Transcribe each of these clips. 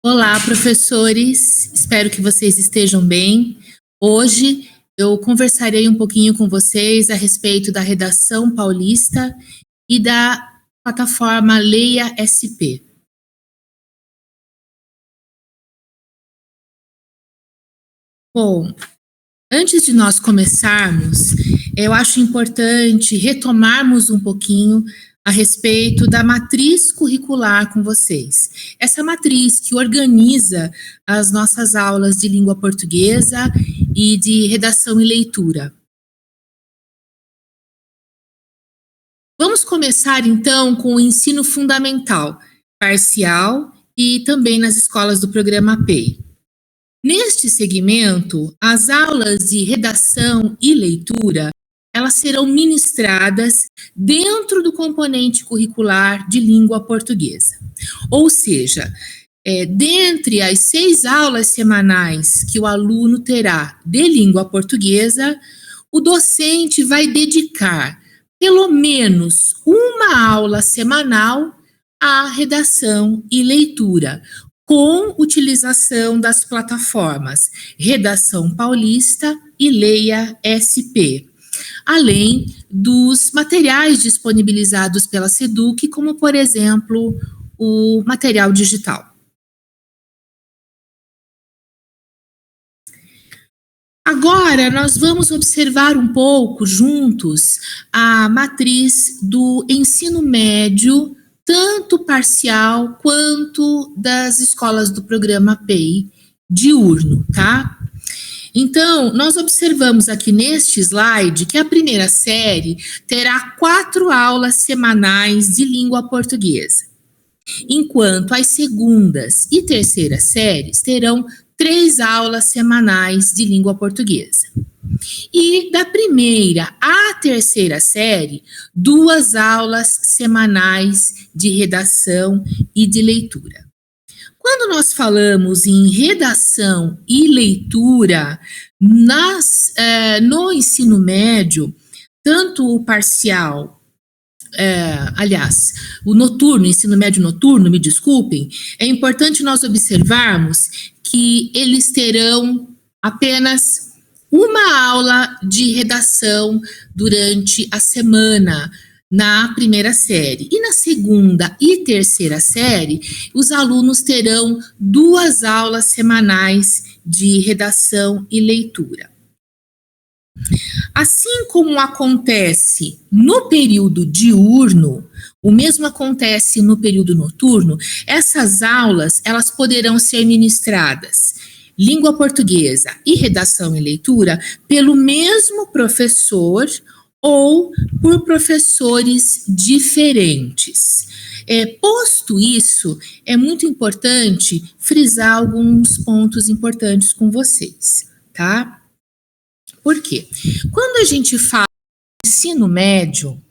Olá, professores. Espero que vocês estejam bem. Hoje eu conversarei um pouquinho com vocês a respeito da redação paulista e da plataforma Leia SP. Bom, antes de nós começarmos, eu acho importante retomarmos um pouquinho a respeito da matriz curricular com vocês. Essa matriz que organiza as nossas aulas de língua portuguesa e de redação e leitura. Vamos começar então com o ensino fundamental, parcial e também nas escolas do programa PEI. Neste segmento, as aulas de redação e leitura, elas serão ministradas dentro do componente curricular de língua portuguesa. Ou seja, dentre as 6 aulas semanais que o aluno terá de língua portuguesa, o docente vai dedicar pelo menos uma aula semanal à redação e leitura, com utilização das plataformas Redação Paulista e Leia SP, além dos materiais disponibilizados pela SEDUC, como, por exemplo, o material digital. Agora, nós vamos observar um pouco juntos a matriz do ensino médio, tanto parcial quanto das escolas do programa PEI diurno, tá? Então, nós observamos aqui neste slide que a primeira série terá 4 aulas semanais de língua portuguesa, enquanto as segundas e terceiras séries terão 3 aulas semanais de língua portuguesa. E da primeira à terceira série, 2 aulas semanais de redação e de leitura. Quando nós falamos em redação e leitura no ensino médio, tanto o parcial, o noturno, ensino médio noturno, me desculpem, é importante nós observarmos que eles terão apenas uma aula de redação durante a semana na primeira série. E na segunda e terceira série, os alunos terão 2 aulas semanais de redação e leitura. Assim como acontece no período diurno, o mesmo acontece no período noturno, essas aulas, elas poderão ser ministradas língua portuguesa e redação e leitura pelo mesmo professor ou por professores diferentes. Posto isso, é muito importante frisar alguns pontos importantes com vocês, tá? Por quê? Quando a gente fala de ensino médio,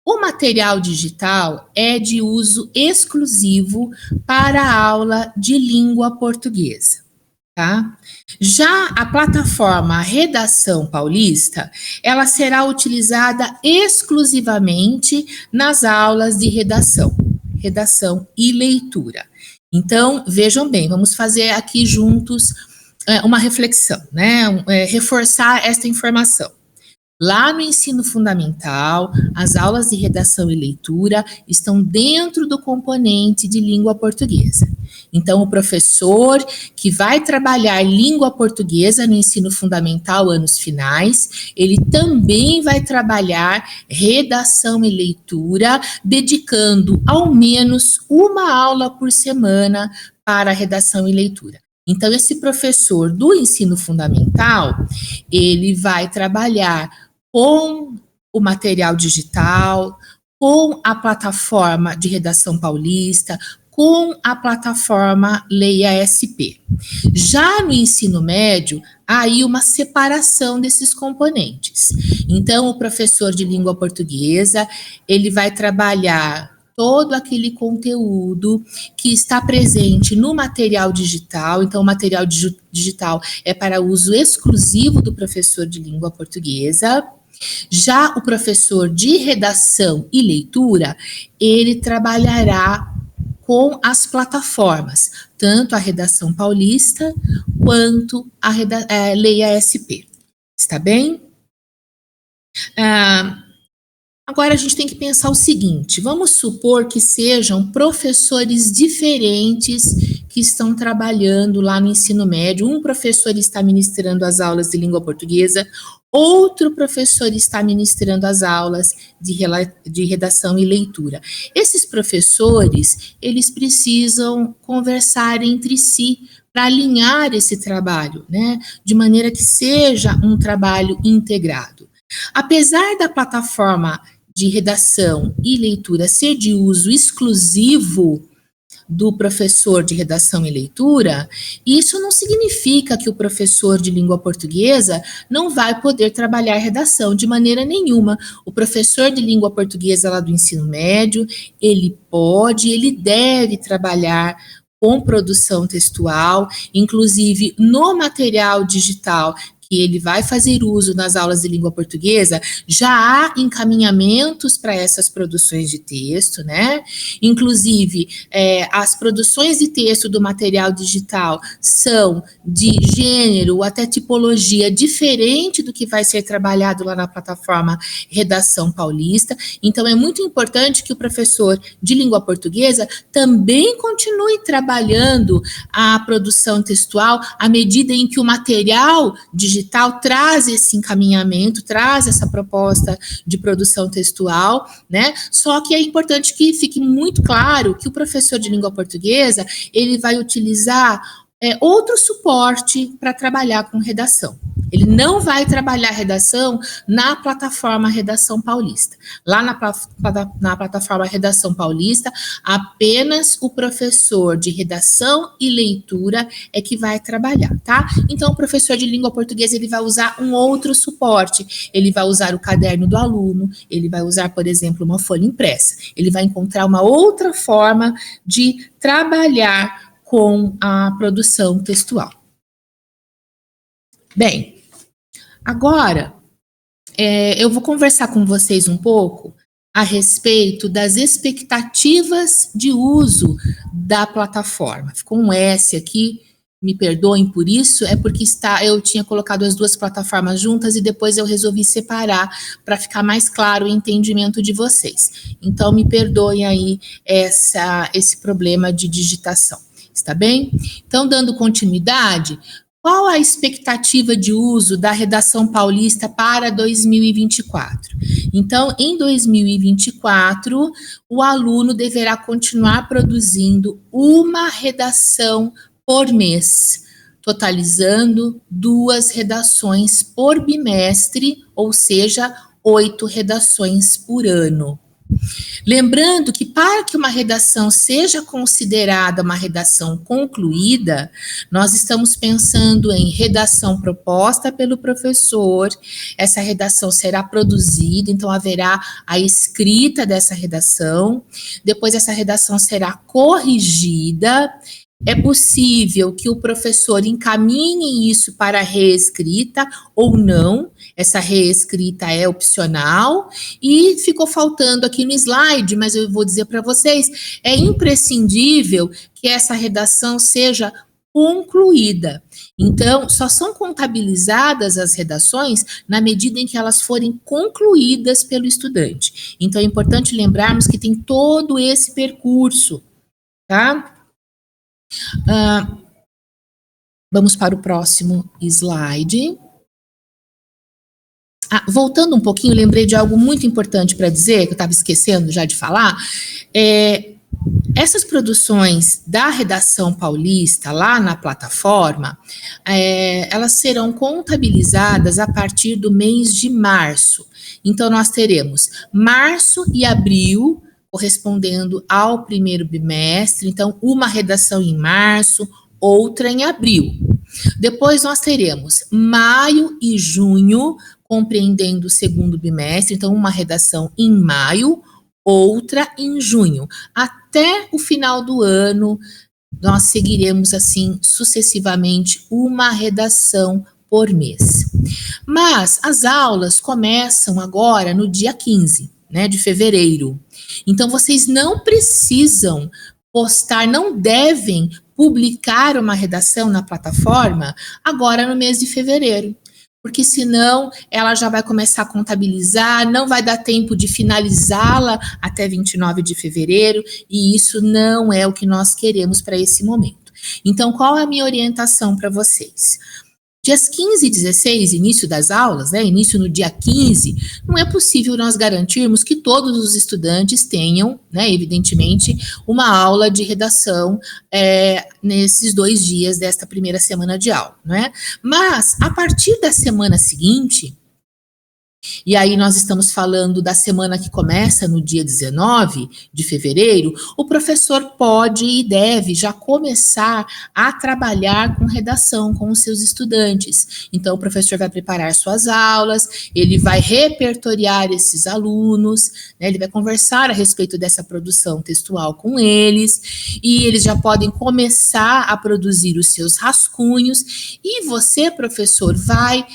o material digital é de uso exclusivo para a aula de língua portuguesa. Tá? Já a plataforma Redação Paulista, ela será utilizada exclusivamente nas aulas de redação e leitura. Então, vejam bem, vamos fazer aqui juntos uma reflexão, né? Reforçar esta informação. Lá no ensino fundamental, as aulas de redação e leitura estão dentro do componente de língua portuguesa. Então, o professor que vai trabalhar língua portuguesa no ensino fundamental anos finais, ele também vai trabalhar redação e leitura, dedicando ao menos uma aula por semana para redação e leitura. Então, esse professor do ensino fundamental, ele vai trabalhar com o material digital, com a plataforma de redação paulista, com a plataforma Leia SP. Já no ensino médio, há aí uma separação desses componentes. Então, o professor de língua portuguesa, ele vai trabalhar todo aquele conteúdo que está presente no material digital. Então, o material digital é para uso exclusivo do professor de língua portuguesa. Já o professor de redação e leitura, ele trabalhará com as plataformas, tanto a Redação Paulista quanto a Leia SP. Está bem? Agora a gente tem que pensar o seguinte, vamos supor que sejam professores diferentes que estão trabalhando lá no ensino médio. Um professor está ministrando as aulas de língua portuguesa, outro professor está ministrando as aulas de redação e leitura. Esses professores, eles precisam conversar entre si para alinhar esse trabalho, né, de maneira que seja um trabalho integrado. Apesar da plataforma de redação e leitura ser de uso exclusivo do professor de redação e leitura, isso não significa que o professor de língua portuguesa não vai poder trabalhar redação de maneira nenhuma. O professor de língua portuguesa lá do ensino médio, ele pode, ele deve trabalhar com produção textual, inclusive no material digital que ele vai fazer uso nas aulas de língua portuguesa, já há encaminhamentos para essas produções de texto, né? Inclusive, as produções de texto do material digital são de gênero ou até tipologia diferente do que vai ser trabalhado lá na plataforma Redação Paulista. Então, é muito importante que o professor de língua portuguesa também continue trabalhando a produção textual à medida em que o material digital traz esse encaminhamento, traz essa proposta de produção textual, né? Só que é importante que fique muito claro que o professor de língua portuguesa, ele vai utilizar outro suporte para trabalhar com redação. Ele não vai trabalhar redação na plataforma Redação Paulista. Lá na plataforma Redação Paulista, apenas o professor de redação e leitura é que vai trabalhar, tá? Então, o professor de língua portuguesa, ele vai usar um outro suporte. Ele vai usar o caderno do aluno, ele vai usar, por exemplo, uma folha impressa. Ele vai encontrar uma outra forma de trabalhar com a produção textual. Bem, agora eu vou conversar com vocês um pouco a respeito das expectativas de uso da plataforma. Ficou um S aqui, me perdoem por isso, é porque eu tinha colocado as duas plataformas juntas e depois eu resolvi separar para ficar mais claro o entendimento de vocês. Então, me perdoem aí esse problema de digitação. Está bem? Então, dando continuidade, qual a expectativa de uso da Redação Paulista para 2024? Então, em 2024, o aluno deverá continuar produzindo uma redação por mês, totalizando 2 redações por bimestre, ou seja, 8 redações por ano. Lembrando que para que uma redação seja considerada uma redação concluída, nós estamos pensando em redação proposta pelo professor, essa redação será produzida, então haverá a escrita dessa redação, depois essa redação será corrigida. É possível que o professor encaminhe isso para a reescrita ou não, essa reescrita é opcional, e ficou faltando aqui no slide, mas eu vou dizer para vocês, é imprescindível que essa redação seja concluída. Então, só são contabilizadas as redações na medida em que elas forem concluídas pelo estudante. Então, é importante lembrarmos que tem todo esse percurso, tá? Vamos para o próximo slide. Voltando um pouquinho, lembrei de algo muito importante para dizer, que eu estava esquecendo já de falar. Essas produções da Redação Paulista, lá na plataforma, elas serão contabilizadas a partir do mês de março. Então, nós teremos março e abril, correspondendo ao primeiro bimestre, então uma redação em março, outra em abril. Depois nós teremos maio e junho, compreendendo o segundo bimestre, então uma redação em maio, outra em junho. Até o final do ano, nós seguiremos assim sucessivamente uma redação por mês. Mas as aulas começam agora no dia 15, né, de fevereiro. Então, vocês não precisam postar, não devem publicar uma redação na plataforma agora no mês de fevereiro, porque senão ela já vai começar a contabilizar, não vai dar tempo de finalizá-la até 29 de fevereiro, e isso não é o que nós queremos para esse momento. Então, qual é a minha orientação para vocês? Dias 15 e 16, início das aulas, né, início no dia 15, não é possível nós garantirmos que todos os estudantes tenham, né, evidentemente, uma aula de redação nesses 2 dias desta primeira semana de aula, né? Mas, a partir da semana seguinte, e aí nós estamos falando da semana que começa no dia 19 de fevereiro, o professor pode e deve já começar a trabalhar com redação com os seus estudantes. Então, o professor vai preparar suas aulas, ele vai repertoriar esses alunos, né, ele vai conversar a respeito dessa produção textual com eles, e eles já podem começar a produzir os seus rascunhos, e você, professor, vai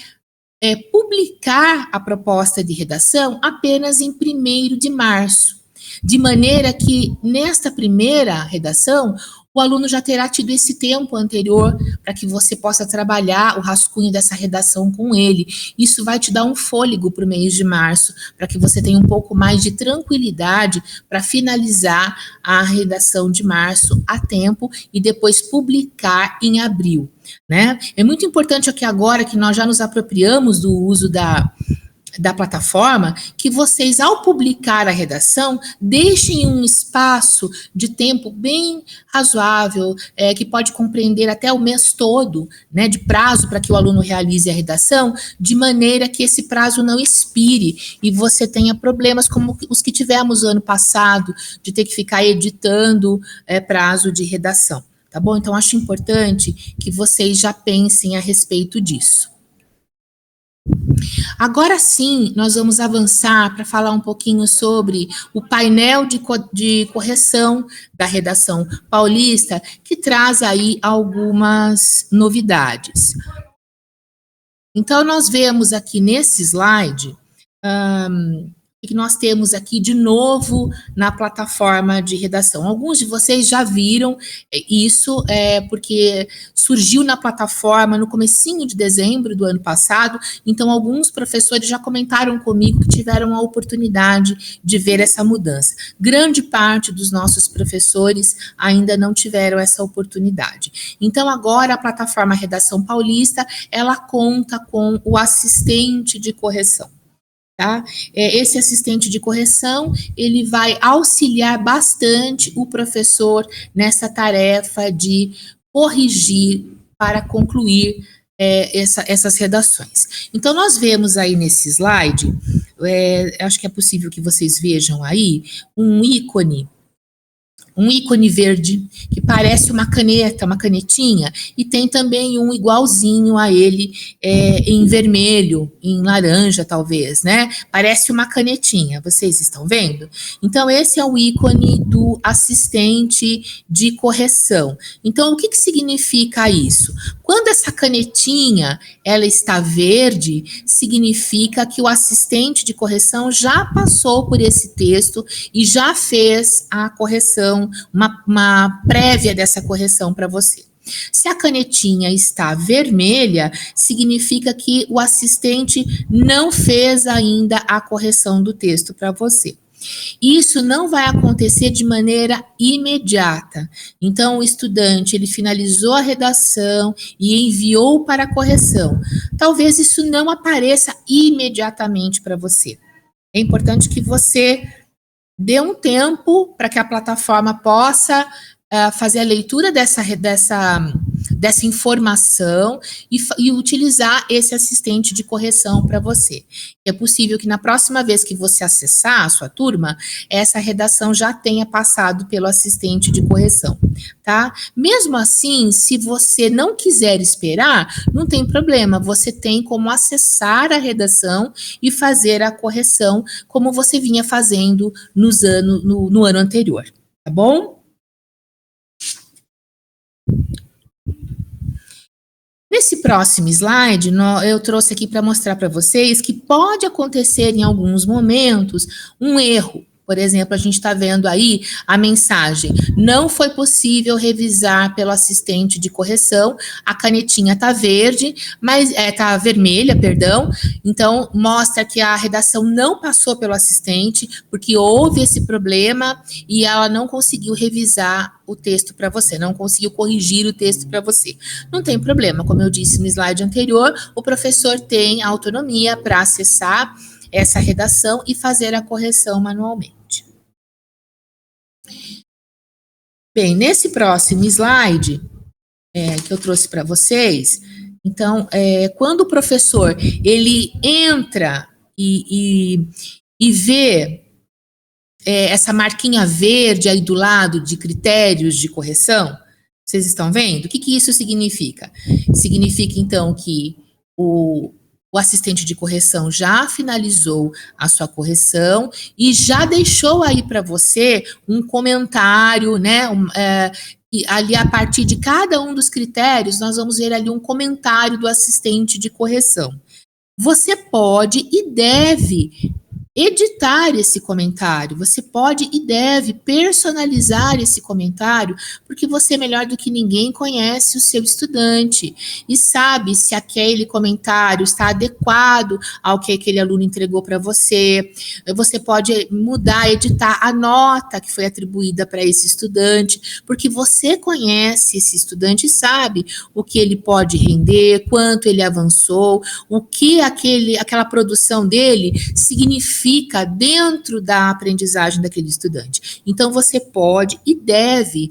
publicar a proposta de redação apenas em 1º de março, de maneira que, nesta primeira redação, o aluno já terá tido esse tempo anterior para que você possa trabalhar o rascunho dessa redação com ele. Isso vai te dar um fôlego para o mês de março, para que você tenha um pouco mais de tranquilidade para finalizar a redação de março a tempo e depois publicar em abril, né? É muito importante aqui agora que nós já nos apropriamos do uso da plataforma, que vocês, ao publicar a redação, deixem um espaço de tempo bem razoável, que pode compreender até o mês todo, né, de prazo para que o aluno realize a redação, de maneira que esse prazo não expire e você tenha problemas como os que tivemos ano passado, de ter que ficar editando prazo de redação, tá bom? Então, acho importante que vocês já pensem a respeito disso. Agora sim, nós vamos avançar para falar um pouquinho sobre o painel de correção da redação paulista, que traz aí algumas novidades. Então, nós vemos aqui nesse slide que nós temos aqui de novo na plataforma de redação. Alguns de vocês já viram isso, porque surgiu na plataforma no comecinho de dezembro do ano passado, então alguns professores já comentaram comigo que tiveram a oportunidade de ver essa mudança. Grande parte dos nossos professores ainda não tiveram essa oportunidade. Então agora a plataforma Redação Paulista, ela conta com o assistente de correção. Tá? Esse assistente de correção, ele vai auxiliar bastante o professor nessa tarefa de corrigir para concluir essas redações. Então, nós vemos aí nesse slide, acho que é possível que vocês vejam aí, um ícone verde, que parece uma caneta, uma canetinha, e tem também um igualzinho a ele, em vermelho, em laranja talvez, né? Parece uma canetinha, vocês estão vendo? Então, esse é o ícone do assistente de correção. Então, o que significa isso? Quando essa canetinha, ela está verde, significa que o assistente de correção já passou por esse texto e já fez a correção, uma prévia dessa correção para você. Se a canetinha está vermelha, significa que o assistente não fez ainda a correção do texto para você. Isso não vai acontecer de maneira imediata. Então, o estudante, ele finalizou a redação e enviou para a correção. Talvez isso não apareça imediatamente para você. É importante que você dê um tempo para que a plataforma possa fazer a leitura dessa informação e utilizar esse assistente de correção para você. É possível que na próxima vez que você acessar a sua turma, essa redação já tenha passado pelo assistente de correção, tá? Mesmo assim, se você não quiser esperar, não tem problema, você tem como acessar a redação e fazer a correção como você vinha fazendo no ano anterior, tá bom? Nesse próximo slide, eu trouxe aqui para mostrar para vocês que pode acontecer em alguns momentos um erro, Por exemplo, a gente está vendo aí a mensagem: não foi possível revisar pelo assistente de correção, a canetinha está verde, mas está vermelha, perdão, então mostra que a redação não passou pelo assistente, porque houve esse problema e ela não conseguiu revisar o texto para você, não conseguiu corrigir o texto para você. Não tem problema, como eu disse no slide anterior, o professor tem autonomia para acessar essa redação e fazer a correção manualmente. Bem, nesse próximo slide que eu trouxe para vocês, então, quando o professor ele entra e vê essa marquinha verde aí do lado de critérios de correção, vocês estão vendo? O que isso significa? Significa, então, que o assistente de correção já finalizou a sua correção e já deixou aí para você um comentário, né? E ali, a partir de cada um dos critérios, nós vamos ver ali um comentário do assistente de correção. Você pode e deve editar esse comentário, você pode e deve personalizar esse comentário, porque você, melhor do que ninguém, conhece o seu estudante e sabe se aquele comentário está adequado ao que aquele aluno entregou para você. Você pode mudar, editar a nota que foi atribuída para esse estudante, porque você conhece esse estudante e sabe o que ele pode render, quanto ele avançou, o que aquela produção dele significa dentro da aprendizagem daquele estudante. Então, você pode e deve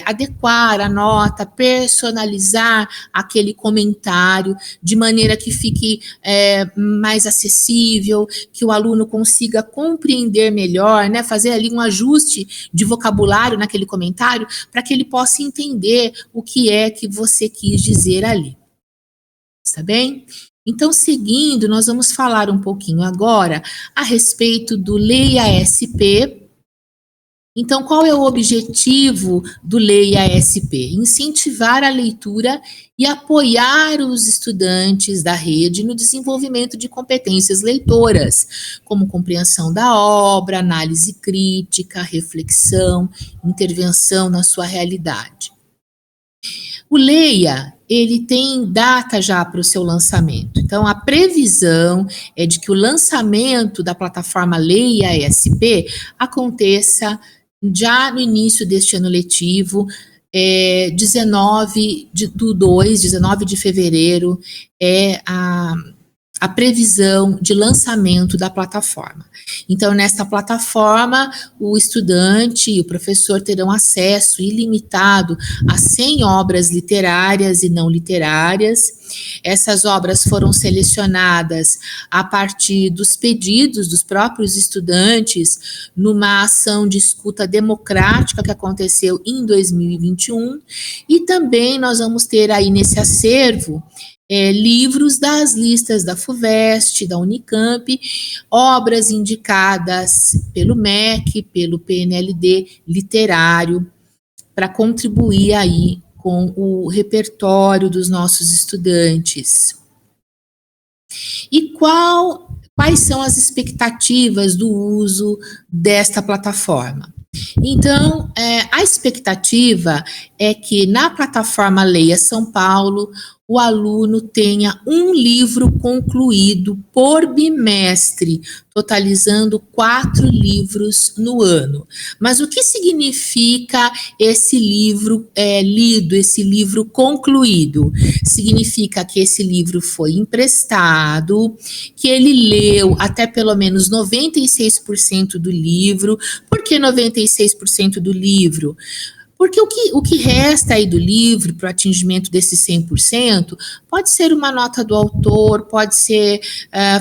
adequar a nota, personalizar aquele comentário de maneira que fique mais acessível, que o aluno consiga compreender melhor, né? Fazer ali um ajuste de vocabulário naquele comentário para que ele possa entender o que é que você quis dizer ali. Está bem? Então, seguindo, nós vamos falar um pouquinho agora a respeito do Leia SP. Então, qual é o objetivo do Leia SP? Incentivar a leitura e apoiar os estudantes da rede no desenvolvimento de competências leitoras, como compreensão da obra, análise crítica, reflexão, intervenção na sua realidade. O Leia, ele tem data já para o seu lançamento. Então, a previsão é de que o lançamento da plataforma Leia SP aconteça já no início deste ano letivo, 19 de fevereiro, a previsão de lançamento da plataforma. Então, nesta plataforma, o estudante e o professor terão acesso ilimitado a 100 obras literárias e não literárias. Essas obras foram selecionadas a partir dos pedidos dos próprios estudantes numa ação de escuta democrática que aconteceu em 2021. E também nós vamos ter aí nesse acervo livros das listas da FUVEST, da Unicamp, obras indicadas pelo MEC, pelo PNLD literário, para contribuir aí com o repertório dos nossos estudantes. E quais são as expectativas do uso desta plataforma? Então, a expectativa é que na plataforma Leia São Paulo, o aluno tenha um livro concluído por bimestre, totalizando 4 livros no ano. Mas o que significa esse livro lido, esse livro concluído? Significa que esse livro foi emprestado, que ele leu até pelo menos 96% do livro. Por que 96% do livro? Porque o que resta aí do livro para o atingimento desse 100% pode ser uma nota do autor, pode ser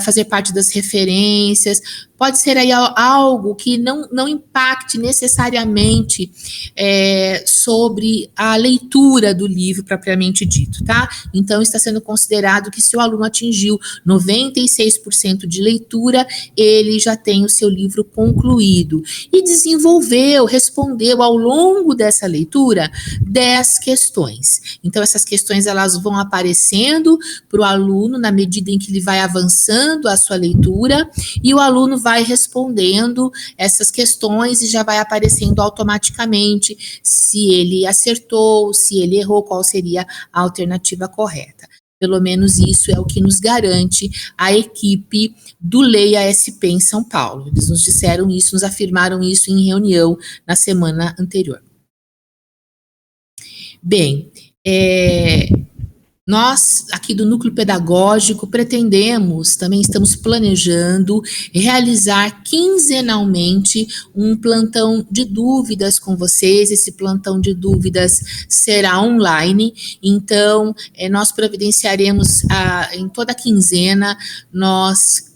fazer parte das referências, pode ser aí algo que não impacte necessariamente sobre a leitura do livro propriamente dito, tá? Então, está sendo considerado que se o aluno atingiu 96% de leitura, ele já tem o seu livro concluído. E respondeu ao longo dessa leitura 10 questões. Então, essas questões elas vão aparecendo para o aluno na medida em que ele vai avançando a sua leitura, e o aluno vai vai respondendo essas questões e já vai aparecendo automaticamente se ele acertou, se ele errou, qual seria a alternativa correta. Pelo menos isso é o que nos garante a equipe do Leia SP em São Paulo. Eles nos disseram isso, nos afirmaram isso em reunião na semana anterior. Bem, nós, aqui do Núcleo Pedagógico, pretendemos, também estamos planejando, realizar quinzenalmente um plantão de dúvidas com vocês. Esse plantão de dúvidas será online, então, nós providenciaremos, em toda quinzena, nós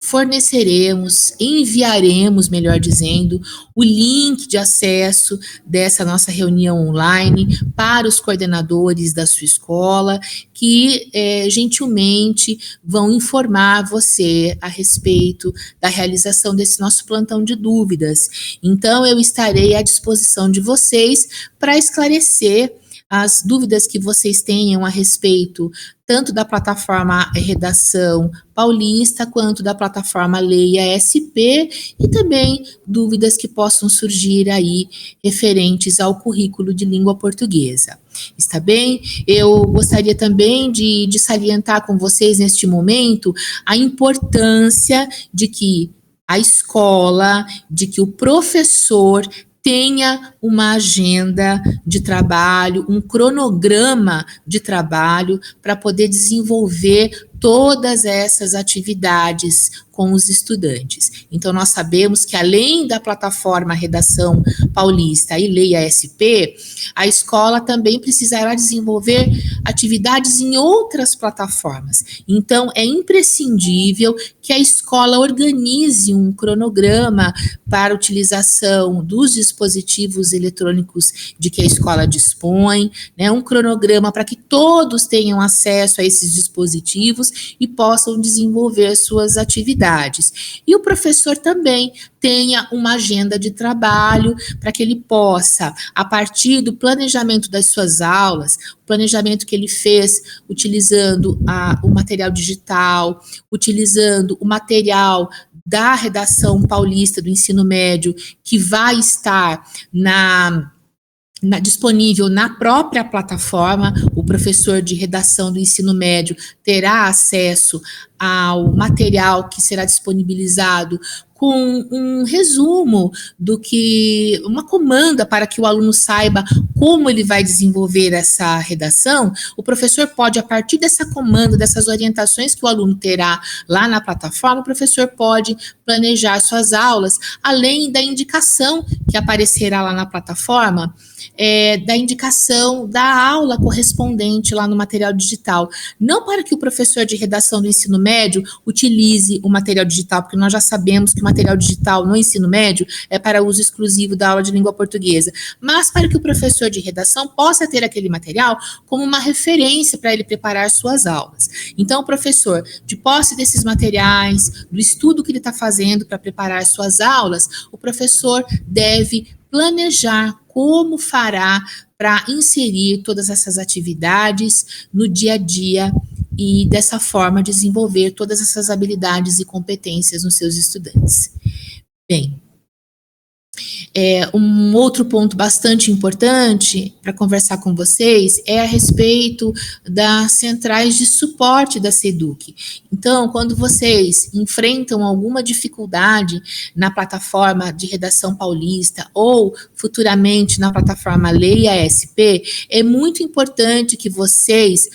forneceremos, enviaremos, melhor dizendo, o link de acesso dessa nossa reunião online para os coordenadores da sua escola, que gentilmente vão informar você a respeito da realização desse nosso plantão de dúvidas. Então, eu estarei à disposição de vocês para esclarecer as dúvidas que vocês tenham a respeito tanto da plataforma Redação Paulista, quanto da plataforma Leia SP, e também dúvidas que possam surgir aí referentes ao currículo de língua portuguesa. Está bem? Eu gostaria também de salientar com vocês neste momento a importância de que a escola, de que o professor tenha uma agenda de trabalho, um cronograma de trabalho para poder desenvolver todas essas atividades com os estudantes. Então, nós sabemos que, além da plataforma Redação Paulista e Leia SP, a escola também precisará desenvolver atividades em outras plataformas. Então, é imprescindível que a escola organize um cronograma para a utilização dos dispositivos eletrônicos de que a escola dispõe, né, um cronograma para que todos tenham acesso a esses dispositivos e possam desenvolver suas atividades. E o professor também tenha uma agenda de trabalho para que ele possa, a partir do planejamento das suas aulas, o planejamento que ele fez utilizando o material digital, utilizando o material da Redação Paulista do Ensino Médio, que vai estar disponível na própria plataforma. O professor de redação do ensino médio terá acesso ao material que será disponibilizado com um resumo uma comanda para que o aluno saiba como ele vai desenvolver essa redação. O professor pode, a partir dessa comanda, dessas orientações que o aluno terá lá na plataforma, o professor pode planejar suas aulas, além da indicação que aparecerá lá na plataforma, da indicação da aula correspondente lá no material digital. Não para que o professor de redação do ensino médio utilize o material digital, porque nós já sabemos que o material digital no ensino médio é para uso exclusivo da aula de língua portuguesa, mas para que o professor de redação possa ter aquele material como uma referência para ele preparar suas aulas. Então, o professor, de posse desses materiais, do estudo que ele está fazendo para preparar suas aulas, o professor deve planejar como fará para inserir todas essas atividades no dia a dia e, dessa forma, desenvolver todas essas habilidades e competências nos seus estudantes. Bem, um outro ponto bastante importante para conversar com vocês é a respeito das centrais de suporte da SEDUC. Então, quando vocês enfrentam alguma dificuldade na plataforma de Redação Paulista ou futuramente na plataforma Leia SP, é muito importante que vocês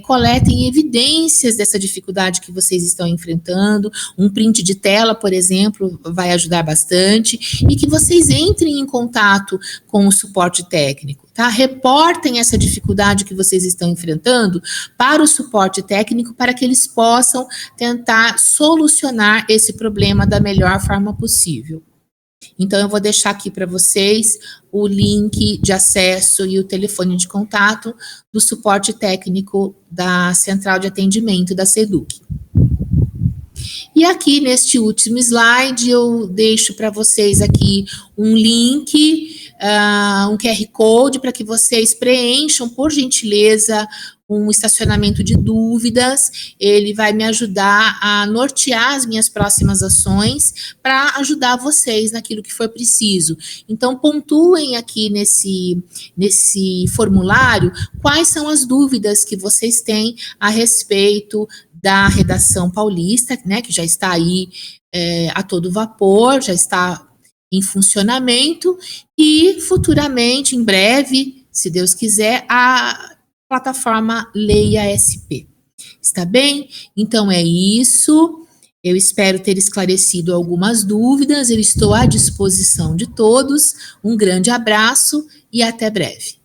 coletem evidências dessa dificuldade que vocês estão enfrentando. Um print de tela, por exemplo, vai ajudar bastante, e que vocês entrem em contato com o suporte técnico, tá? Reportem essa dificuldade que vocês estão enfrentando para o suporte técnico, para que eles possam tentar solucionar esse problema da melhor forma possível. Então, eu vou deixar aqui para vocês o link de acesso e o telefone de contato do suporte técnico da Central de Atendimento da SEDUC. E aqui, neste último slide, eu deixo para vocês aqui um link, um QR Code, para que vocês preencham, por gentileza, um estacionamento de dúvidas, ele vai me ajudar a nortear as minhas próximas ações para ajudar vocês naquilo que for preciso. Então, pontuem aqui nesse formulário quais são as dúvidas que vocês têm a respeito da redação paulista, né, que já está aí a todo vapor, já está em funcionamento, e futuramente, em breve, se Deus quiser, a plataforma Leia SP. Está bem? Então é isso. Eu espero ter esclarecido algumas dúvidas. Eu estou à disposição de todos. Um grande abraço e até breve.